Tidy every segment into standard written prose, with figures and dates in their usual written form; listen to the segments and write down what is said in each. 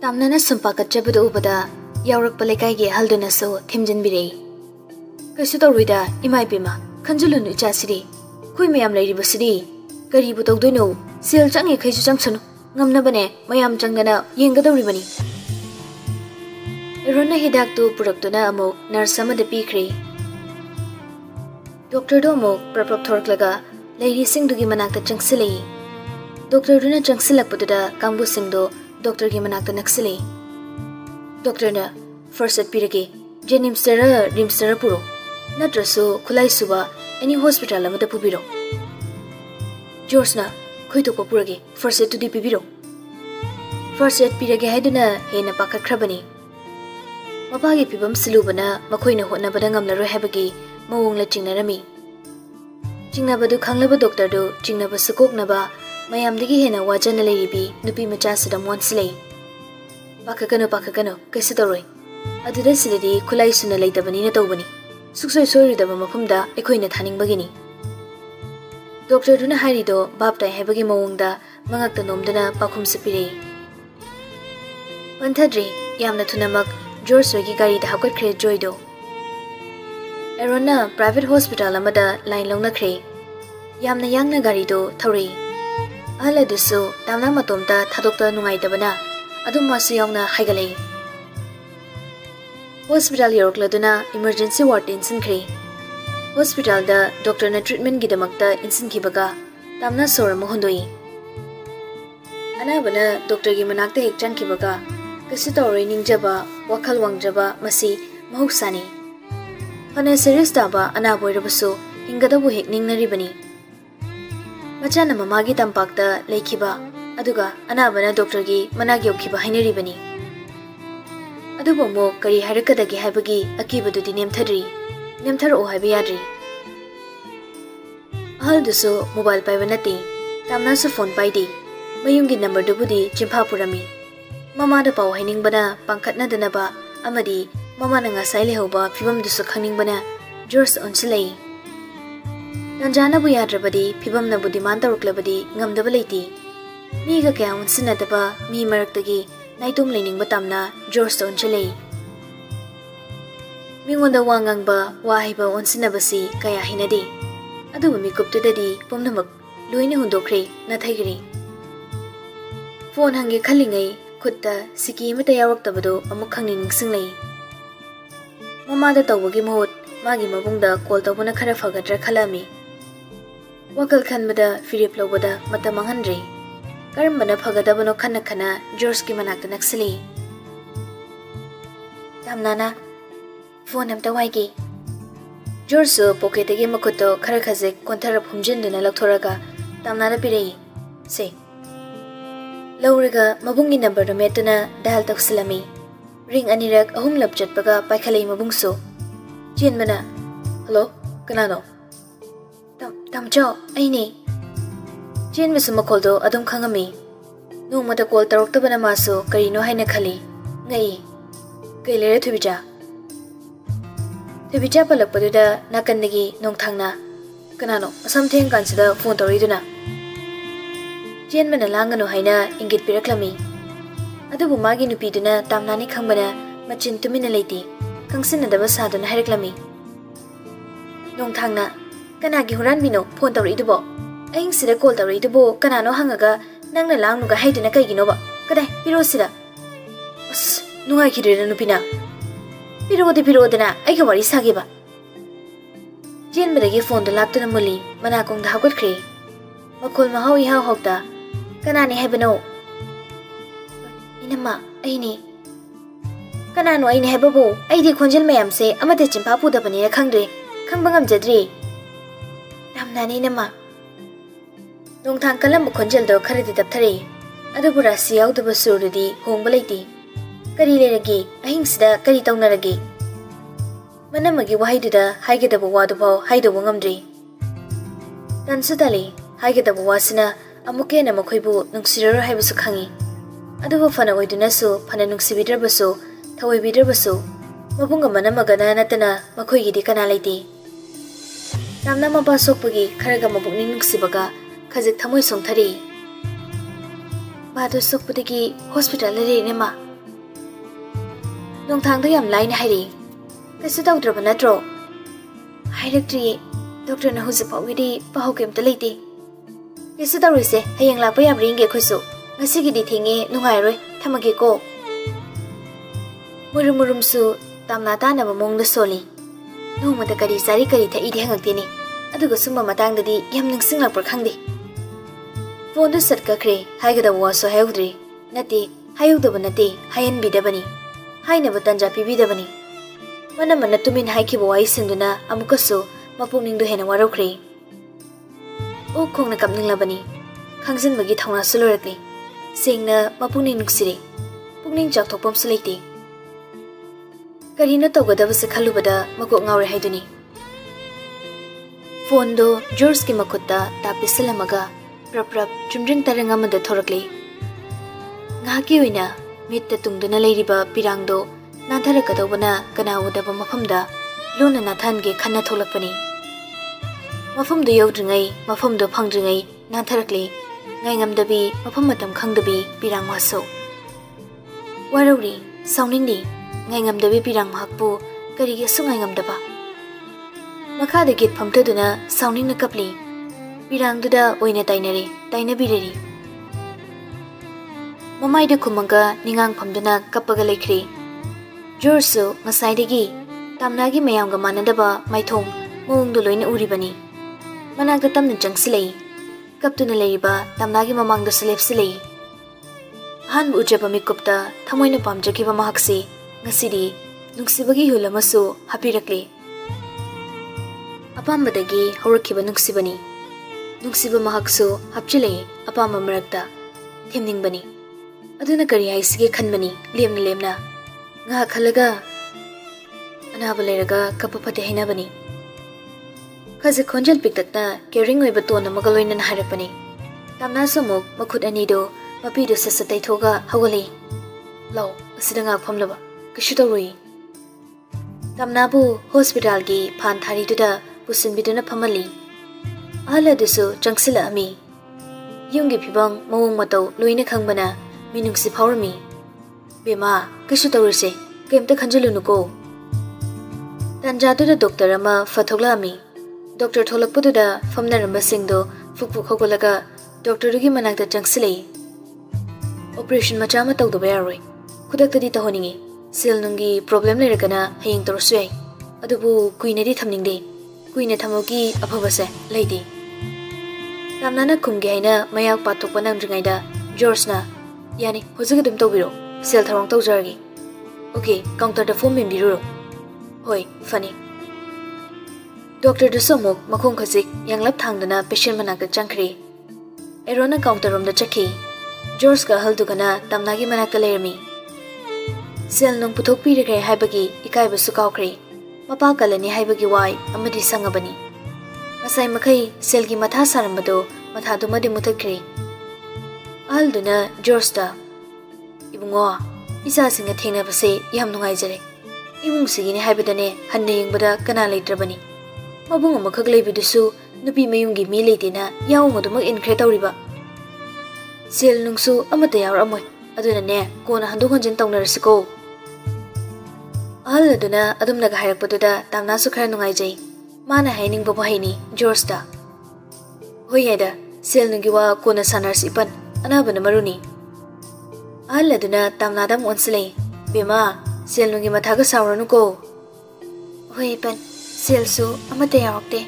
Tamnana sumpakatjabadu ubada yaurukpa lekaigi ahaldunasu thimjinbirei. Kaisu tawruida imai bima khanjulunu ichasiri khoi mayam leiribasiri karibu tawdoino sel changi khaisu changsanu ngamnabane mayam changdana yengadawribani. Erona hidaktu puraktuna amuk nurse amada pikri. Doctor do amuk praprap thorklaga leiri singdugi manakta changsilei. Doctor duna changsilakpaduda kangbu singdo Doctor ki manakta naksili. Doctor na first aid pirage Jenimstera Rimstera puro natrasu khulai suba any hospital amada pubiro. George na khoito ko purage first aid to di pibiro. First aid pirage haiduna hena pakakhrabani. Mapagi pibam silubana makoina hotnabada ngamlaroi habagi mawongla chingnarami. Chingnabadu khanglaba doctor do chingnaba sukoknaba mayamdagi hena wajana leiribi nupi macha sida monslei. Pakakano kaisi toroi. Aduda sidadi khulai suna leitabani na tawbani. Suksoi soiridaba mafamda ekhoina thaningbagini. Doctor duna hairido babtai habagi mawongda mangakta nomdana pakhum sapirei. Panthadri yamna thunamak George wagi gari da hapkatkre joido. Erona private hospital amada line longnakre. Yamna yangna gari do thawrei. Ahala dusu tamna matomta thadokta nungaitabana adum masu yaungna haigalei. Hospital yorokladuna emergency ward insinkre. Hospital da doctor na treatment gidamakta insinkibaga tamna sora mohondoi. Anabana doctor gi manakta hek changkibaga kasi tawrei ningjaba wakhal wangjaba masi mahuksani. Pana serious taba anaboirabasu hingadabu hek ningnaribani. Machana mamagi tampakta leikiba aduga anabana doctor gi managi okhiba hainaribani. Adubo mo kari harakadagi haibagi akibadudi nemthadri nemtharo haiba yadri. Ahaldusu mobile paiba nati tamnasu phone paidi mayumgi number dubudi chimpha purami. Mama da pau hainingbana pangkhatnadanaba amadi mama na ngasai lehoba phibam dusu khangningbana George onsilei. Nanjana bu yadrabadi phibam na budiman taruklabadi ngamdaba leiti. Mi ga kaya unsinadaba mi maraktagi naitum leningbba tamna George onsilei. Mingonda wangangba wahiba onsinabasi kaya hinadi. Aduba mikuptudadi pumnamak loina hundokre nathaigri. Phone hangi khalingai khutta siki mata yaraktabado amuk khangni ningsinglei. Mama da tawbagi mahut magi mabungda call tawbana khara fagadra khalami. Wakal khanbada firip lobada mata manghanre. Karambana fagadabano khana khana George ki manakta naksili. Tamnana phone amta waigi. George pocketagi makuto khara khazek kontharap humjinduna lakthoraga tamnana pirei. Se Lauraga mabungi number do metuna dial tawsilami. Ring anirak ahum lap chatpaga paikhalei mabungso. Chenmana hello kanano Tamcho aini Chen misu makoldo adum khangami nungmata call taroktabana maso karino haina khali ngai kailere thubija palakpaduda nakandagi nongthangna kanano asam theng kansida phone toriduna Chen mana langano haina ingit piraklami adubu magi nupiduna tamnani khangbana machin tumina leiti kangsinadaba saduna haireklami nongthangna Kanagi huran bino phone tawridubo aing sida call tawridubo kanano hangaga nangna langnuga haiduna kaiginoba kadai pirosida as nungai khidrena nupina pirodana aiga wari sageba jen badagi phone da laktuna muli manakong da hagotkhre makol mahau iha hokta kanani haibano inama aini kanano aini haibabo aidi khonjel mayam se amate chimpa pudabani ra khangdre khangbangam jadri Namnani nama Nongthang kalam khonjel do kharadi dapthare adubura siyaw daba surudi hongbalaiti kari leragi ahingsida kari tawnaragi manamagi wahaiduda haigedaba wadubau haidobu ngamdri tansudali haigedaba wasina amukena makhoibu nungsiraro haibusu khangi adubu fana oidunasu fana nungsibidrabasu thawoibidrabasu mabunga manamagana natana makhoigidi kana laiti Namna maba sokpagi kharaga mabukni nungsibaga khajik thamoi songthari Badu sokpudagi hospital le nema Nongthang da yam lain hairi. Kasu tawdraba natro. Hairakti doctor na huzu pawidi pahau kem ta leiti. Kasu tawrise hayang lakpa yam ringe khoisu. Ngasigi di thingi nungai roi thamage ko. Murum su tamna ta na mong da soli. Noma da kari sari kari tha idi hangakti ni. Aduga summa matang da di yam ningsing lakpar khangdi. Phone du sat ka kre haigada waso haudri. Nati hayudaba nati hayan bidabani. Haina batanja pibidabani. Mana mana tumin haiki bawai singduna amukasu mapungning do hena warokre. O khongna kapning labani. Khangsin bagi thawna sulorakli. Singna mapungning nuksiri. Pungning chak thokpam sulaiti. Karina tawgadaba se khalubada makok ngawre haiduni. Phone do George ki makutta tapisalamaga prap chumring taranga mada thorakli. Ngaki oina mitta tungduna leiriba pirangdo nantarakadobana kana udaba mafamda lona nathange khanna tholakpani. Mafamdo yawdringai mafamdo phangdringai nantarakli ngai ngamdabi mafam matam khangdabi pirang waso. Warauri sawningdi ngai ngamdabi pirang mahakpu karige sungai ngamdaba. Makhada git phamtaduna sawningna kapli pirangduda oina tainare tainabirari. Mamaida kumanga ningang phamduna kapaga lekhri. George ngasaidagi tamnagi mayamga manadaba maithong mongdo loina uribani. Managda tamna jangsilei. Kaptuna leiba tamnagi mamangda selepsilei. Han ujaba mikupta thamoina pamjakiba mahaksi ngasidi nungsibagi hulamasu hapirakli. Apambadagi hawrakiba nungsibani. Nungsiba mahaksu hapchilei apamba marakta themningbani. Aduna kari haisige khanbani lemna nga khalaga anaba leraga kapapate hinabani. Khazi khonjal piktakna caring oiba tona magaloina na harapani. Tamna samuk makhut anido mapido sasatai thoga hawali. Law asida nga phamlaba kishu tawrui. Tamnabu hospital gi phan thari duda pusinbiduna phamali. Ala dusu changsila ami. Yungi phibang mawong matau loina khangbana minungsi phawrami. Bema kishu tawrise kemta khanjalunuko. Tanjatuda doctor ama fathogla ami. Doctor tholakpududa famnaramba singdo fukfuk hogolaga doctor gi manakta changsilei. Operation machama tawdaba yaroi. Khudaktadi tahoningi. Sel nungi problem leragana hayeng torosui. Adubu kuinadi thamningde. Kuina thamogi aphabase leidi. Tamnana kumge haina mayak pathokpa namdringaida George na yani hojigadum tawbiro sel tharong tawjargi. Okay, counter da phone membiro. Hoi, funny. Doctor du somok makhong khajik yanglap thangdana patient manakta changkhri. Erona counter room da chakhi. George ka haldugana tamnagi manakta lermi. Sel nung puthokpi regre haibagi ikaiba su kawkhri. Mapa kalani haibagi wai amadi sangabani. Masai makai selgi matha sarambado matha dumadi mutakhri. Alduna George da ibungo isa singa thengna base yam nungai jare. Ibung sigini haibadane hanne yengbada kana leitrabani. Mabung amakhak leibidusu nupi mayungi mi leitena yaung adumak inkre tawriba. Sel nungsu amata yawr amoy aduna ne kona handuk hanjin tawnarasiko. Aladuna adumnaga hairakpaduda tamna su khara nungai jai. Mana haining baba haini George da. Hoyeda sel nungi wa kona sanars ipan anabana maruni. Aladuna tamna dam onslei. Bema sel nungi mathaga sawranu ko. Hoi pan sel su amata yawakte.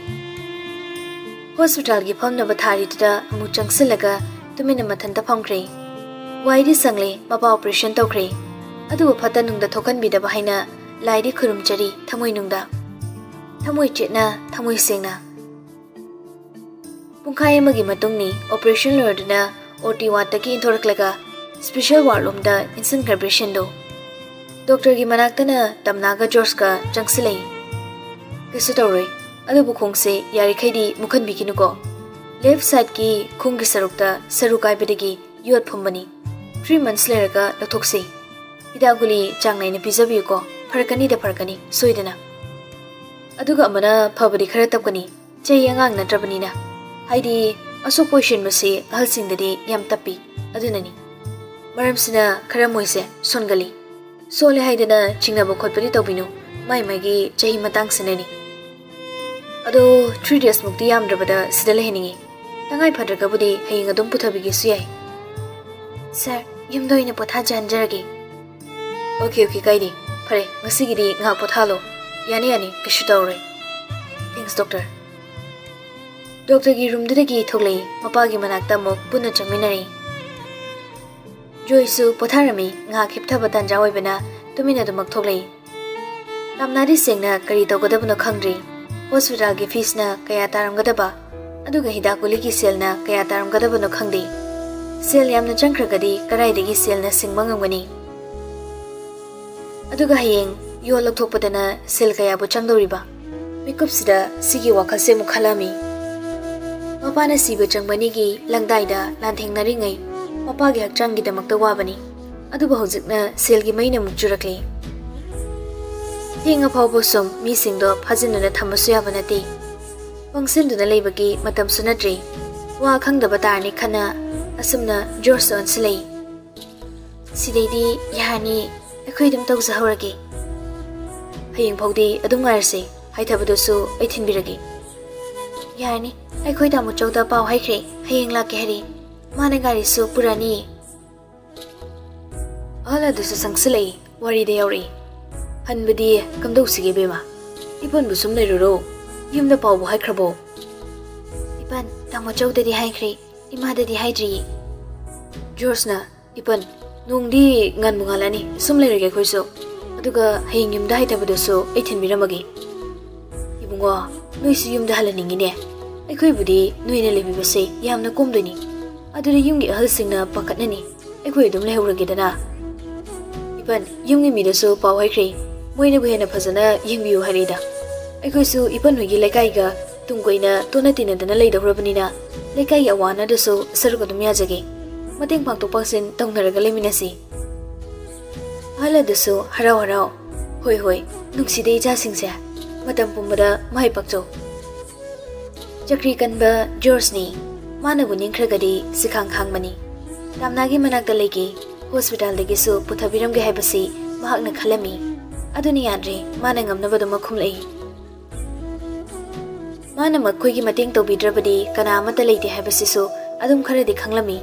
Hospital gi phamna bathari tuda amu changsilaga tumina mathanta phamkre. Waidi sangle mapa operation tawkre. Adu phata nungda thokan bidaba haina laidi khurumchari thamoi nungda. Thamoi chetna thamoi sengna. Pungkhai amagi matungni operation lordna OT wataki inthoraklaga special ward lomda instant carburation do. Doctor gi manaktana tamnaga George ka changsilei. Kisu tawroi adu bukhongse yari khaidi mukhan bikinuko. Left side ki khungi sarukta sarukai bedagi yot phambani. 3 months leraga lathokse. Idaguli changnai na pijabiyu ko farakani da farakani soidana. Aduga amana phabadi khara tapkani chei angang natrabani na. Haidi asok position mase ahalsingdadi yam tapi adunani. Maramsina khara moise songali. Sole haidana chingnaba khotpari tawbinu mai gi chahi matang sinani ado 3 days mukti yamdrabada sida leheningi tangai phadragabudi haying adum puthabigi suyai sir yumdo ina potha janjaragi okay kaidi phare ngasigidi nga pothalo yani kishu tawre thanks doctor gi room dagi thoglei mapa gi manakta mok punna changminari Joysu potharami nga khipthaba tanja oibana tumina dumak thoglei tamnari sengna kari tawgadabno khangri hospital gi fees na kaya taramgadaba aduga hidakuli gi sel na kaya taramgadabno khangdi sel yamna changkragadi karaidagi sel na singmangangani aduga hayeng yo lokthokpadana sel kaya bu changdoriba mikupsida sigi wakhase mukhalami mapana siba changbani gi langdaida lanthengnari ngai mapa gi hakchang gi damakta wabani aduba hojikna sel gi maina mukjurakli Hinga pawbo som mi singdo phajinuna thamasu yabanati wangsinduna leibagi matam sunatri wa khangdaba tarni khana asumna jorson silei sideidi yani ekhoidum tawza hawragi haying phawdi adum ngarse haithabadu su aithinbiragi yani ekhoida mu chawda paw haikre haying lake hari mane gari su purani ala dusu sangsilei wari de yauri Hanbadi kamdau sige bema ipan bu sum leiro yumda paw bu haikrabo ipan tamo chawdadi haikri imadadi haidri Jorsna ipan nungdi ngan mungalani sum leirege khoiso aduga haying yumda haitabadu so aithin miramagi ibungo noisi yumda halaningine aikhoi budi noine lebibase yamna komdoni aduri yumgi ahal singna pakatnani aikhoi dum lehurage dana ipan yumgi midaso paw haikri Moina buhena phazana yingbiu harida aikhoisu ipan hogi lekaiga tungkoina tonatina dana leidawrabanina lekai awana daso sargadum yajage mateng pangtok pangsin tawnaraga leminasi hala daso harau hoi nungside ja singse matam pumbada mai pakcho chakri kanba George mana buning khragadi sikhang khangmani tamnagi manakta legi hospital dagi su puthabiram ge haibasi mahakna khalami aduni yandre mana ngamnabadu makhumlei mana makhoigi mating tawbidrabadi kana amata leite haibasisu adum kharadi khanglami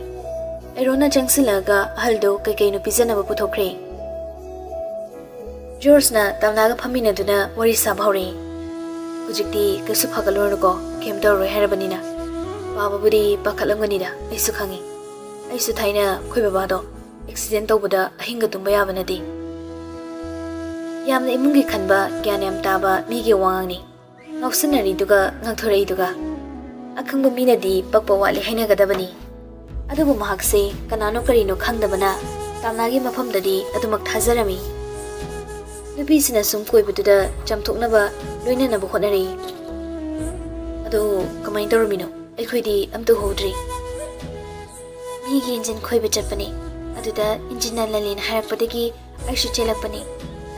erona changsilaga haldo kaikai no pijanaba puthokre George na tamnaga phamina duna wari sabhaure hujikti kasu phagalorgo kemdor roi harabanina bababudi pakhalanganida aisu khangi aisu thaina khoi babado accident tawbada ahinga tumba yabanadi Yamna imungi khanba gyanam taba migi wangni ngausanari duga ngakthorei duga akhangba minadi pakpa wali haina gadabani adubu mahakse kanano karino khangdabana tamnagi mafamdadi adumak thajarami nubisina sum koibuda chamthoknaba loinanabu khonari adu kamai dormino aikhoidi amtu hodri migi engine khoiba chatpani aduda engine lalin harakpadagi aishu chelapani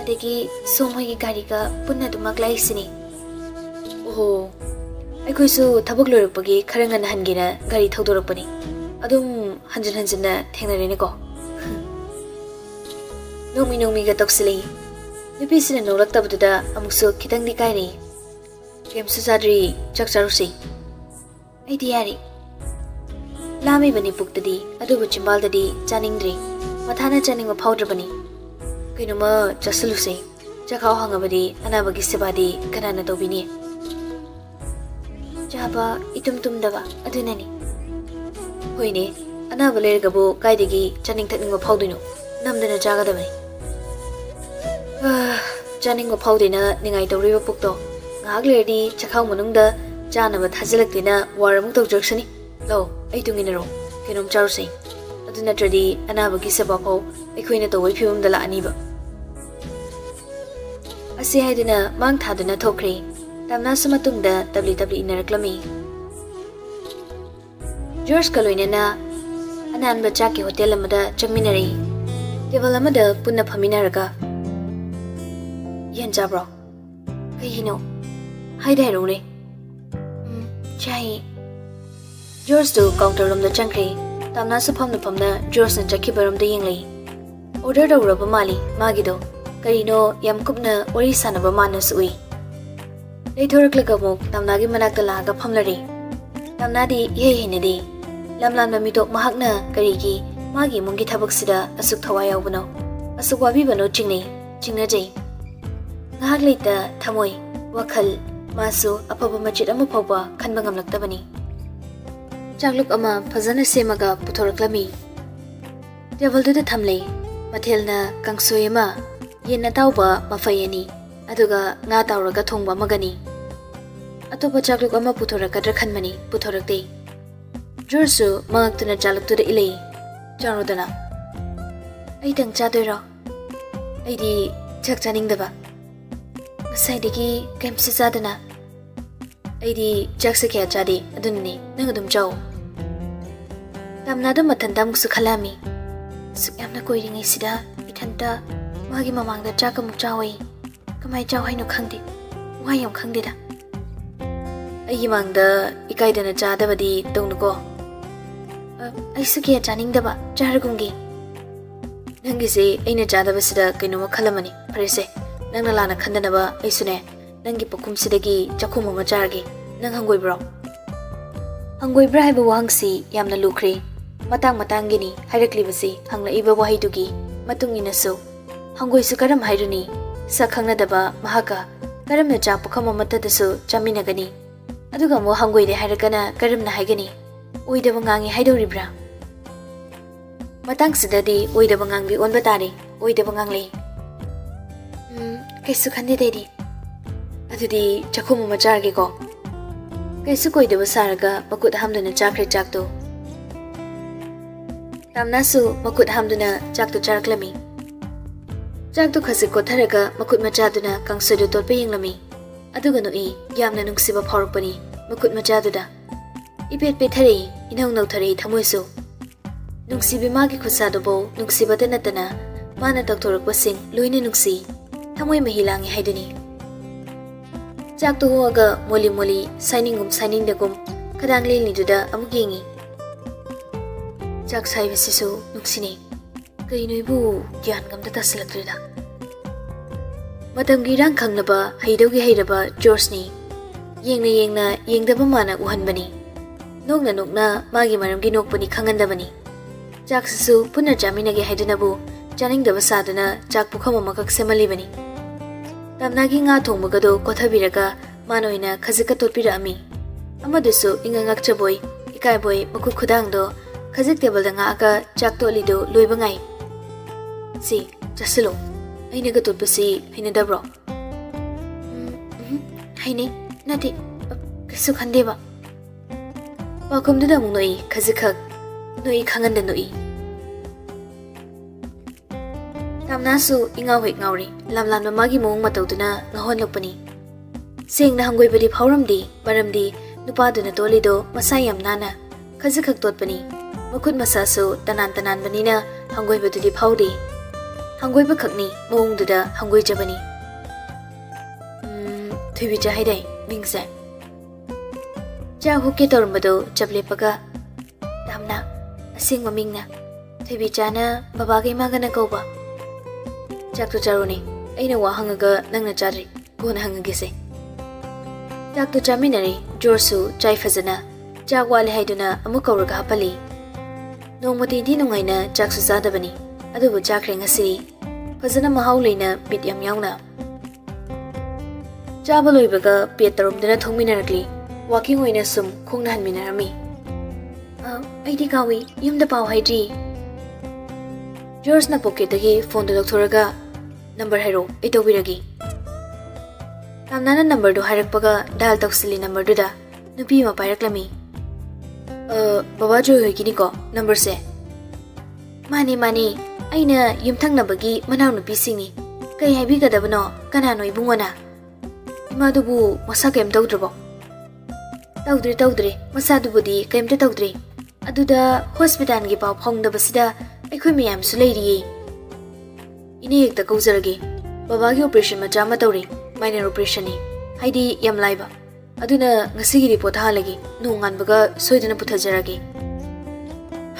adagi somhoigi gari ga punna dumak laisini oho aikhoisu thabak loirakpagi kharangan hangina gari thaudorakpani adum hanjana thengnarene ko nomi ga toksili nupisina nolaktabuda amuksu khitangdi kairi kemsu sadri chakcharusi aidiyari lami bani puktadi adubu chimbaldadi chaningdri mathana chaningwa phawdrabani Kainuma chasaluse chakhaw hangabadi anabagi sebadi kanana tobini jaba itum daba adunani hoine anaba lergabu kaidagi chaning thakningwa phawdino namdana jagadabani chaning phawdina ningai tawriba pukto ngak lerdi chakhaw manungda janaba thajalaktina waramuk tawjaksani lo ai tunginaro kainom charusei aduna tradi anabagi sebapau aikhoina tawai phibam dala aniba asi haidina mang thaduna thokri tamna sumatungda ww inaraklami George kaloinena anan bachaki hotel amada changminari table amada punna phaminaraga yen jabro kaihino haidai rone chai George to counter room da changri tamna su phamna George na chakhi baram da yenglei order tawraba mali magido karino yam kupna wari sanaba manas ui leithoraklaga muk tamnagi manakta laga phamlari tamnadi ye hinedi lamlan mamitok mahakna karigi magi mungi thabaksida asuk thawai yawbano asuk wabi bano chingna jai ngahak leita thamoi wakhal masu apaba machit ama phawba khanba ngamlaktabani chakluk ama phajana semaga puthoraklami table da thamle mathelna kangsoi ama yenna tawba mafayani aduga nga tawraga thongba magani atopa chakluk ama puthorakadra khanmani puthorakte jursu maktuna chaluktuna ilei charodana ai tang chadoiro ai di chak chaningdaba saidiki kemse chadana ai di jakse kya chadi adunni nang adum chaw tamna da matan dam su khalami sukyamna koiringai sida ithanta magi mamangda chaka muk chawai kamai chaw haino khangde wayam khangde da ai mangda ikaidana chadabadi tongnuko ai sukiya chaningdaba chargungi nangise aina chadabasida kainoma khalamani farese nangna lana khandanaba aisune nangi pakumsidagi chakhum ma chargi nang hangoibro hangoibra haiba wangsi yamna lukre matang gini hairakli hangla iba wahidugi matungina so hangoi su karam hairuni sakhangna daba mahaka karamna chappu khama matadasu chaminagani aduga mo hangoi de hairakana karamna haigani oidaba ngangi haidoribra matang sidadi oidaba ngangbi onba tari oidaba ngangli kaisu khande dedi adudi chakhum ma charge ko kaisu koidaba saraga makut hamduna chakre chakto tamnasu makut hamduna chakto charklami chakto khasi kotharaga makut machaduna kangsodu tolpe yenglami aduga no yamna nungsiba phawrpani makut machaduda ipet pethari inong nauthari thamoisu nungsibi magi khusadobo nungsibata natana mana takthorapasing loine nungsi thamoi mahilangi haiduni chakto hoga moli signing dagum kadang leni duda amugengi chak sai bisisu nuksini kainoibu gyan gamda taslatrida matamgi rang khangnaba haidogi hairaba George ni yengdaba mana uhanbani nokna magi maramgi nokpani khangandabani chaksu punna jaminage haidunabu chaningdaba saduna chak pukhama makak semalibani tamnagi nga thongmagado kothabiraga manoina khazika totpirami amadusu ingangak chaboy ikai boy makuk khudangdo khazik table da nga aka chak tolido loibangai si jasilo aina ga totpasi hinadabro haini nati kisu khandeba pakumduda munoi khazikak noi khanganda noi tamnasu inga hoi ngauri lamlan magi mong matawduna ngahon lokpani sengna hangoi badi phauramdi baramdi nupaduna tolido masayam nana khazikak totpani makut masasu tanan banina hangoi badudi phaudi hangoi bakhakni mongduda hangoi jabani thubi jahidai mingse cha hukke tormado chaplepaga tamna asing mamingna thubi chana babage magana kauba chakto charuni aina wa hangaga nangna chari kona hangagese chakto chaminari jorsu chai fazana chagwale haiduna amukauraga hapali nongmati di nungaina chaksu sadabani adubu chakre ngasi fazana mahauleina bit yam yauna chabaloibaga petarum thongminarakli walking oina sum khongna hanminarami aidi kawi yumda paw haidri George na pocket dagi phone do doktoraga number hero itobiragi tamnana number do hairakpaga dial toksili number do da nupi ma pairaklami baba joy hoigini ko number se mani aina yumthang nabagi manaw nupi singi kai haibi gadabano kana noi bungona imadubu masa kem tawdrbo tawdre masadu budi kem tawdre aduda hospital gi paw phongdabasida aikhoi miyam su leiri ine ekta kauzarage baba gi operation macha ma tawri minor operation ni haidi yam laiba aduna ngasi gi report halagi nungan baga soidana puthajarage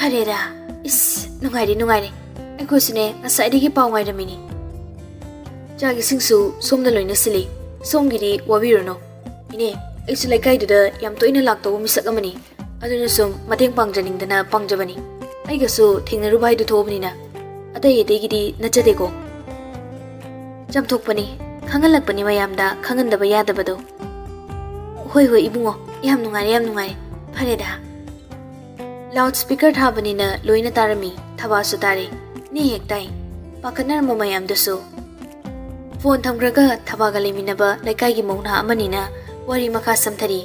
harera is nungaire ꯑꯩꯈꯣꯏꯁꯨꯅꯦ ꯉꯁꯥꯏꯗꯒꯤ ꯄꯥꯎ ꯉꯥꯏꯔꯝꯃꯤꯅꯤ ꯆꯥꯛ ꯏꯁꯤꯡꯁꯨ ꯁꯣꯝꯗ ꯂꯣꯏꯅ ꯁꯤꯜꯂꯤ ꯁꯣꯝꯒꯤꯗꯤ ꯋꯥꯕꯤꯔꯨꯅꯨ ꯏꯅꯦ ꯑꯩꯁꯨ ꯂꯩꯀꯥꯏꯗꯨꯗ ꯌꯥꯝ ꯇꯣꯏꯅ ꯂꯥꯛꯇꯧꯕ ꯃꯤꯁꯛ ꯑꯃꯅꯤ ꯑꯗꯨꯅ ꯁꯨꯝ ꯃꯇꯦꯡ ꯄꯥꯡꯖꯅꯤꯡꯗꯅ ꯄꯥꯡꯖꯕꯅꯤ ꯑꯩꯒꯁꯨ ꯊꯦꯡꯅꯔꯨꯕ ꯍꯥꯏꯗꯨ ꯊꯣꯛꯑꯕꯅꯤꯅ ꯑꯇꯩ ꯑꯇꯩꯒꯤꯗꯤ ꯅꯠꯆꯗꯦꯀꯣ ꯆꯝꯊꯣꯛꯄꯅꯤ ꯈꯪꯍꯜꯂꯛꯄꯅꯤ ꯃꯌꯥꯝꯗ ꯈꯪꯍꯟꯗꯕ ꯌꯥꯗꯕꯗꯣ ꯍꯣꯏ ꯍꯣꯏ ꯏꯕꯨꯡꯉꯣ ꯌꯥꯝ ꯅꯨꯡꯉꯥꯏꯔꯦ ꯐꯔꯦꯗ ꯂꯥꯎꯗ ꯁ꯭ꯄꯤꯀꯔ ꯊꯥꯕꯅꯤꯅ ꯂꯣꯏꯅ ꯇꯥꯔꯝꯃꯤ ꯊꯕꯥꯁꯨ ꯇꯥꯔꯦ ꯅꯦ ꯍꯦꯛ ꯇꯥꯏ ꯄꯥꯈꯠꯅꯔꯝꯕ ꯃꯌꯥꯝꯗꯨꯁꯨ ꯐꯣꯟ ꯊꯝꯈ꯭ꯔꯒ ꯊꯕꯥꯒ ꯂꯩꯃꯤꯟꯅꯕ ꯂꯩꯀꯥꯏꯒꯤ ꯃꯧꯅꯥ ꯑꯃꯅꯤꯅ ꯋꯥꯔꯤ ꯃꯈꯥ ꯁꯝꯊꯔꯤ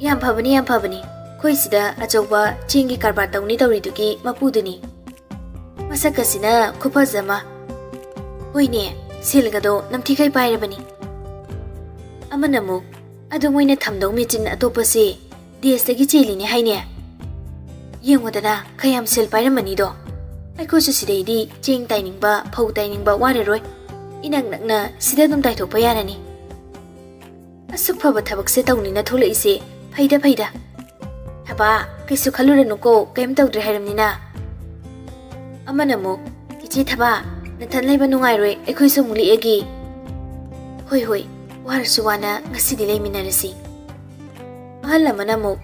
ꯌꯥꯝ ꯐꯕꯅꯤ ꯑꯩꯈꯣꯏ ꯁꯤꯗ ꯑꯆꯧꯕ ꯆꯦꯡꯒꯤ ꯀꯔꯕꯥꯔ ꯇꯧꯔꯤꯗꯨꯒꯤ ꯃꯄꯨꯗꯨꯅꯤ ꯃꯁꯛꯀꯁꯤꯅ ꯈꯨꯐꯖ ꯑꯃ ꯍꯣꯏꯅꯦ ꯁꯦꯜꯒꯗꯣ ꯅꯝꯊꯤꯈꯩ ꯄꯥꯏꯔꯕꯅꯤ ꯑꯃꯅ ꯑꯃꯨꯛ ꯑꯗꯨ ꯃꯣꯏꯅ ꯊꯝꯗꯧ ꯃꯦꯆꯤꯟ ꯑꯇꯣꯞꯄꯁꯤ ꯗꯦꯁꯇꯒꯤ ꯆꯦꯜꯂꯤꯅꯦ ꯍꯥꯏꯅꯦ ꯌꯦꯡꯉꯨꯗꯅ ꯀꯌꯥꯝ ꯁꯦꯜ ꯄꯥꯏꯔꯝꯃꯅꯤꯗꯣ ꯑꯩꯈꯣꯏꯁꯨ ꯁꯤꯗꯩꯗꯤ ꯆꯦꯡ ꯇꯥꯏꯅꯤꯡꯕ ꯐꯧ ꯇꯥꯏꯅꯤꯡꯕ ꯋꯥꯔꯔꯣꯏ ꯏꯅꯛ ꯅꯛꯅ ꯁꯤꯗ ꯑꯗꯨꯝ ꯇꯥꯏꯊꯣꯛꯄ ꯌꯥꯔꯅꯤ ꯑꯁꯨꯛ ꯐꯕ ꯊꯕꯛꯁꯦ ꯇꯧꯅꯤꯅ ꯊꯣꯛꯂꯛꯏꯁꯦ ꯐꯩꯗ ꯊꯕꯥ ꯀꯩꯁꯨ ꯈꯜꯂꯨꯔꯅꯨꯀꯣ ꯀꯩꯝ ꯇꯧꯗ꯭ꯔꯦ ꯍꯥꯏꯔꯝꯅꯤꯅ ꯑꯃꯅ ꯑꯃꯨꯛ ꯏꯆꯦ ꯊꯕꯥ ꯅꯊꯟ ꯂꯩꯕ ꯅꯨꯡꯉꯥꯏꯔꯣꯏ ꯑꯩꯈꯣꯏꯁꯨ ꯑꯃꯨꯛ ꯂꯦꯛꯑꯒꯦ ꯍꯣꯏ ꯋꯥꯔꯁꯨ ꯋꯥꯅ ꯉꯁꯤꯗꯤ ꯂꯩꯃꯤꯟꯅꯔꯁꯤ ꯑꯍꯜ ꯑꯃꯅ ꯑꯃꯨꯛ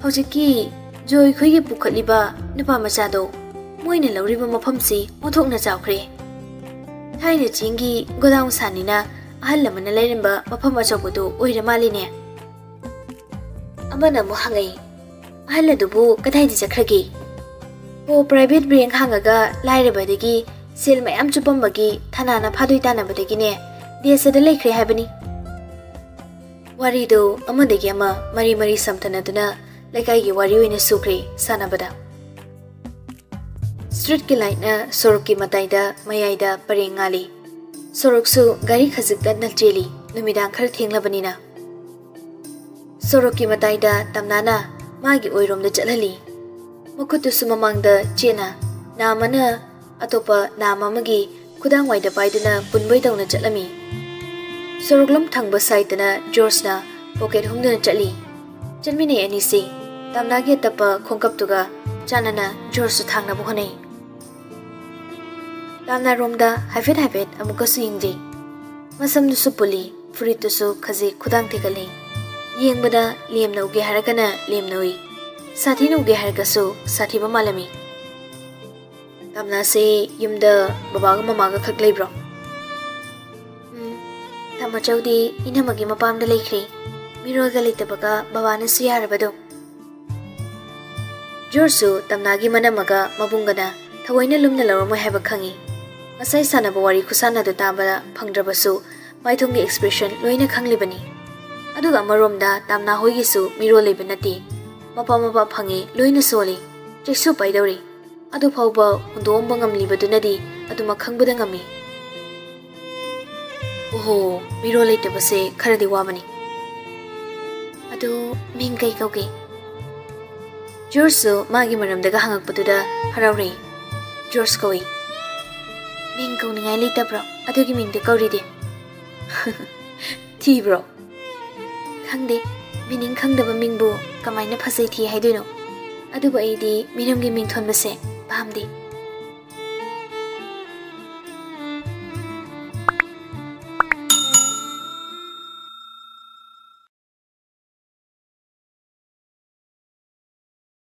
ꯍꯧꯖꯤꯛꯀꯤ ꯖꯣꯏ ꯈꯣꯏꯒꯤ ꯄꯨꯈꯠꯂꯤꯕ ꯅꯨꯄꯥ ꯃꯆꯥꯗꯣ ꯃꯣꯏꯅ ꯂꯧꯔꯤꯕ ꯃꯐꯝꯁꯤ ꯑꯣꯟꯊꯣꯛꯅ ꯆꯥꯎꯈ꯭ꯔꯦ ꯊꯥꯏꯅ ꯆꯦꯡꯒꯤ ꯒꯣꯗꯥꯎꯟ ꯁꯥꯅꯤꯅ ꯑꯍꯜ ꯑꯃꯅ ꯂꯩꯔꯝꯕ ꯃꯐꯝ ꯑꯆꯧꯕꯗꯣ ꯑꯣꯏꯔ ꯃꯥꯜꯂꯤꯅꯦ ꯑꯃꯅ ꯑꯃꯨꯛ ꯍꯪꯉꯛꯏ ꯑꯍꯜ ꯑꯗꯨꯕꯨ ꯀꯗꯥꯏꯗ ꯆꯠꯈ꯭ꯔꯒꯦ ꯑꯣ ꯄ꯭ꯔꯥꯏꯚꯦꯠ ꯕꯦꯡꯛ ꯍꯥꯡꯉꯒ ꯂꯥꯏꯔꯕꯗꯒꯤ ꯁꯦꯜ ꯃꯌꯥꯝ ꯆꯨꯞꯄꯝꯕꯒꯤ ꯊꯅꯥꯅ ꯐꯥꯗꯣꯏ ꯇꯥꯟꯅꯕꯗꯒꯤꯅꯦ ꯗꯦꯁꯗ ꯂꯩꯈ꯭ꯔꯦ ꯍꯥꯏꯕꯅꯤ ꯋꯥꯔꯤꯗꯣ ꯑꯃꯗꯒꯤ ꯑꯃ ꯃꯔꯤ ꯁꯝꯊꯅꯗꯨꯅ ꯂꯩꯀꯥꯏꯒꯤ ꯋꯥꯔꯤ ꯑꯣꯏꯅ ꯁꯨꯈ꯭ꯔꯦ ꯁꯥꯟꯅꯕꯗ ꯁ꯭ꯇ꯭ꯔꯤꯠꯀꯤ ꯂꯥꯏꯠꯅ ꯁꯣꯔꯣꯛꯀꯤ ꯃꯇꯥꯏꯗ ꯃꯌꯥꯏꯗ ꯄꯔꯦꯡ ꯉꯥꯜꯂꯤ ꯁꯣꯔꯣꯛꯁꯨ ꯒꯥꯔꯤ ꯈꯖꯤꯛꯇ ꯆꯦꯜꯂꯤ ꯅꯨꯃꯤꯗꯥꯡ ꯈꯔ ꯊꯦꯡꯂꯕꯅꯤꯅ ꯁꯣꯔꯣꯛꯀꯤ ꯃꯇꯥꯏꯗ ꯇꯝꯅꯥꯅ ꯃꯥꯒꯤ ꯑꯣꯏꯔꯣꯝꯗ ꯆꯠꯍꯜꯂꯤ ꯃꯈꯨꯠꯇꯨꯁꯨ ꯃꯃꯥꯡꯗ ꯆꯦꯠꯅ ꯅꯥꯝꯃꯅ ꯑꯇꯣꯞꯄ ꯅꯥꯝ ꯑꯃꯒꯤ ꯈꯨꯗꯥꯡꯋꯥꯏꯗ ꯄꯥꯏꯗꯨꯅ ꯄꯨꯟꯕꯩ ꯇꯧꯅ ꯆꯠꯂꯝꯃꯤ ꯁꯣꯔꯣꯛꯂꯝ ꯊꯪꯕ ꯁꯥꯏꯠꯇꯅ ꯖꯣꯔꯖꯅ ꯄꯣꯀꯦꯠ ꯍꯨꯝꯗꯨꯅ ꯆꯠꯂꯤ ꯆꯠꯃꯤꯟꯅꯩ ꯑꯅꯤꯁꯤ ꯇꯝꯅꯥꯒꯤ ꯑꯇꯞꯄ ꯈꯣꯡꯀꯞꯇꯨꯒ ꯆꯥꯟꯅꯅ ꯖꯣꯔꯖꯁꯨ ꯊꯥꯡꯅꯕ ꯍꯣꯠꯅꯩ ꯇꯝꯅꯥꯔꯣꯝꯗ ꯍꯥꯏꯐꯦꯠ ꯑꯃꯨꯛꯀꯁꯨ ꯌꯦꯡꯖꯩ ꯃꯁꯝꯗꯨꯁꯨ ꯄꯨꯜꯂꯤ ꯐꯨꯔꯤꯠꯇꯨꯁꯨ ꯈꯖꯤꯛ ꯈꯨꯗꯥꯡ ꯊꯦꯛꯀꯠꯂꯤ ꯌꯦꯡꯕꯗ ꯂꯦꯝꯅ ꯎꯒꯦ ꯍꯥꯏꯔꯒꯅ ꯂꯦꯝꯅ ꯎꯏ ꯁꯥꯊꯤꯅ ꯎꯒꯦ ꯍꯥꯏꯔꯒꯁꯨ ꯁꯥꯊꯤꯕ ꯃꯥꯜꯂꯝꯃꯤ ꯇꯝꯅꯥꯁꯦ ꯌꯨꯝꯗ ꯕꯕꯥꯒ ꯃꯃꯥꯒ ꯈꯛ ꯂꯩꯕ꯭ꯔꯣ ꯇꯥꯃꯣꯆꯧꯗꯤ ꯏꯅꯝꯃꯒꯤ ꯃꯄꯥꯝꯗ ꯂꯩꯈ꯭ꯔꯦ ꯃꯤꯔꯣꯜꯒ ꯂꯩꯇꯕꯒ ꯕꯕꯥꯅꯁꯨ ꯌꯥꯔꯕꯗꯣ ꯖꯣꯔꯖꯁꯨ ꯇꯝꯅꯥꯒꯤ ꯃꯅꯝꯃꯒ ꯃꯕꯨꯡꯒꯅ ꯊꯑꯣꯏꯅ ꯂꯨꯝꯅ ꯂꯧꯔꯝꯃꯣꯏ ꯍꯥꯏꯕ ꯈꯪꯉꯤ ꯉꯁꯥꯏ ꯁꯥꯟꯅꯕ ꯋꯥꯔꯤ ꯈꯨꯁꯥꯟꯅꯗꯨ ꯇꯥꯕꯗ ꯐꯪꯗ꯭ꯔꯕꯁꯨ ꯃꯥꯏꯊꯣꯡꯒꯤ ꯑꯦꯛꯁꯄ꯭ꯔꯦꯁꯟ ꯂꯣꯏꯅ ꯈꯪꯂꯤꯕꯅꯤ ꯑꯗꯨꯒ ꯑꯃꯔꯣꯝꯗ ꯇꯝꯅꯥ ꯍꯣꯏꯒꯤꯁꯨ ꯃꯤꯔꯣꯜ ꯂꯩꯕ ꯅꯠꯇꯦ ꯃꯄꯥ ꯐꯪꯉꯤ ꯂꯣꯏꯅ ꯁꯣꯜꯂꯤ ꯆꯩꯁꯨ ꯄꯥꯏꯗꯧꯔꯤ ꯑꯗꯨ ꯐꯥꯎꯕ ꯍꯨꯟꯗꯣꯛꯑꯝꯕ ꯉꯝꯂꯤꯕꯗꯨꯅꯗꯤ ꯑꯗꯨꯃꯛ ꯈꯪꯕꯗ ꯉꯝꯃꯤ ओहो मिरो लेटबसे खरदी वाबनी अदो मिंग कई कौगे जॉर्ज मागी मरमदगा हंगकपदुदा हरावरे जॉर्ज कौई मिंग कौनिंगाय लेटब्रो अदुगी मिंगदे कौरिदे थीब्रो खंगदे मिनिंग खंगदबा मिंगबु कमाइना फसै थी हाइदुनो अदुबो अइदी मिरमगी मिंग थोनबसे पामदे